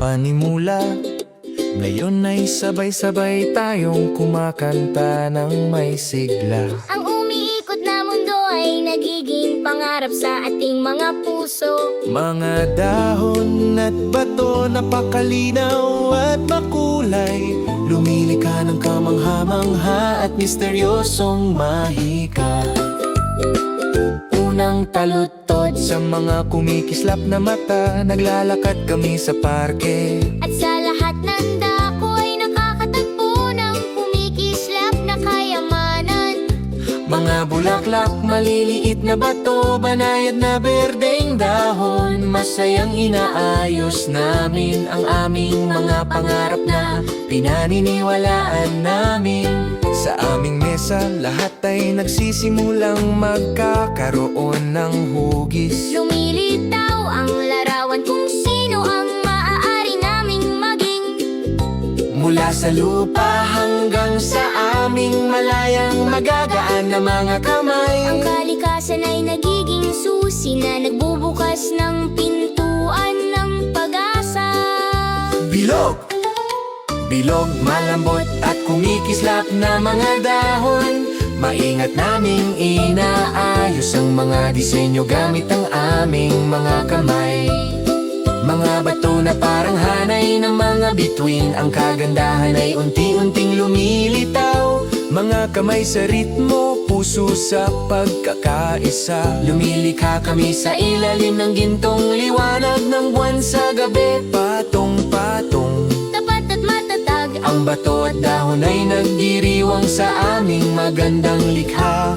Panimula, ngayon ay sabay-sabay tayong kumakanta ng may sigla. Ang umiikot na mundo ay nagiging pangarap sa ating mga puso. Mga dahon at bato, napakalinaw at makulay, lumilikha ng kamangha-mangha at misteryosong mahika. Unang taludtod sa mga kumikislap na mata, naglalakad kami sa parke. At sa lahat ng dako ay nakakatagpo ng kumikislap na kayamanan. Mga bulaklak, maliliit na bato, banayad na berdeng dahon, masayang inaayos namin ang aming mga pangarap na pinaniniwalaan namin. Sa aming mesa, lahat ay nagsisimulang magkakaroon ng hugis. Lumilitaw ang larawan kung sino ang maaari naming maging. Mula sa lupa hanggang sa aming malayang magagaan na mga kamay. Ang kalikasan ay nagiging susi na nagbubukas ng pintuan ng pag-asa. Bilog! Bilog, malambot at kumikislap na mga dahon, maingat naming inaayos ang mga disenyo gamit ang aming mga kamay. Mga bato na parang hanay ng mga bituin, ang kagandahan ay unti-unting lumilitaw. Mga kamay sa ritmo, puso sa pagkakaisa, lumilikha kami sa ilalim ng gintong liwanag ng buwan sa gabi. Patong-patong, Tapat at matatag ang bato at dahon ay nagdiriwang sa aming magandang likha.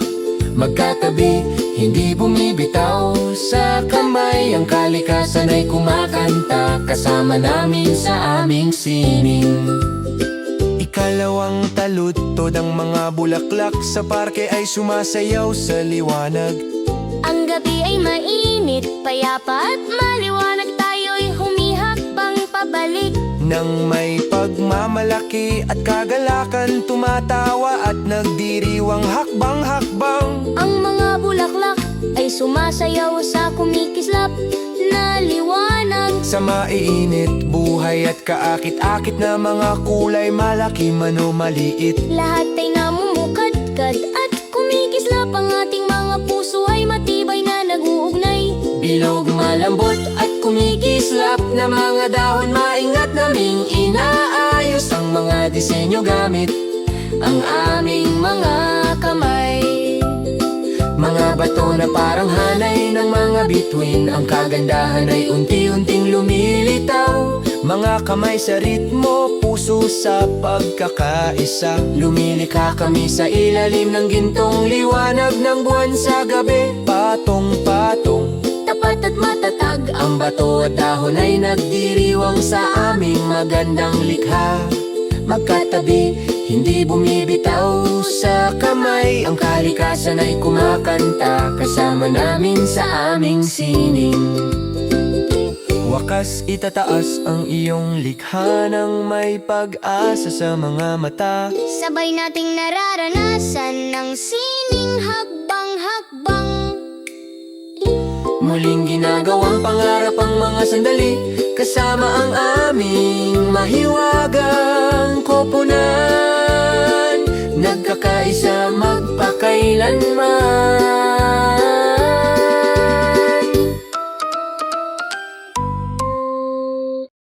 Magkatabi, hindi bumibitaw sa kamay, ang kalikasan ay kumakanta kasama namin sa aming sining. Ikalawang taludtod, ang mga bulaklak sa parke ay sumasayaw sa liwanag. Ang gabi ay mainit, payapa at maliwanag, tayo'y humihakbang pabalik. Nang may pagmamalaki at kagalakan, tumatawa at nagdiriwang hakbang-hakbang. Ang mga bulaklak ay sumasayaw sa kumikislap na liwanag. Sa maiinit buhay at kaakit-akit na mga kulay, malaki man o maliit, Lahat ay namumukadkad at kumikislap, ang ating mga puso ay matibay na nag-uugnay. bilog, malambot at kumikislap na mga dahon, maingat naming inaayos ang mga disenyo gamit ang aming mga kamay. Mga bato na parang hanay ng mga bituin, ang kagandahan ay unti-unting lumilitaw. Mga kamay sa ritmo, puso sa pagkakaisa, lumilikha kami sa ilalim ng gintong liwanag ng buwan sa gabi. Patong-patong, Tapat at matatag ang bato at dahon ay nagdiriwang sa aming magandang likha. Magkatabi, hindi bumibitaw sa kamay, ang kalikasan ay kumakanta kasama namin sa aming sining. Wakas itataas ang iyong likha ng may pag-asa sa mga mata. Sabay nating nararanasan ng sining hakbang-hakbang. Muling ginagawang pangarap ang mga sandali, kasama ang aming mahiwagang koponan. Nagkakaisa magpakailanman.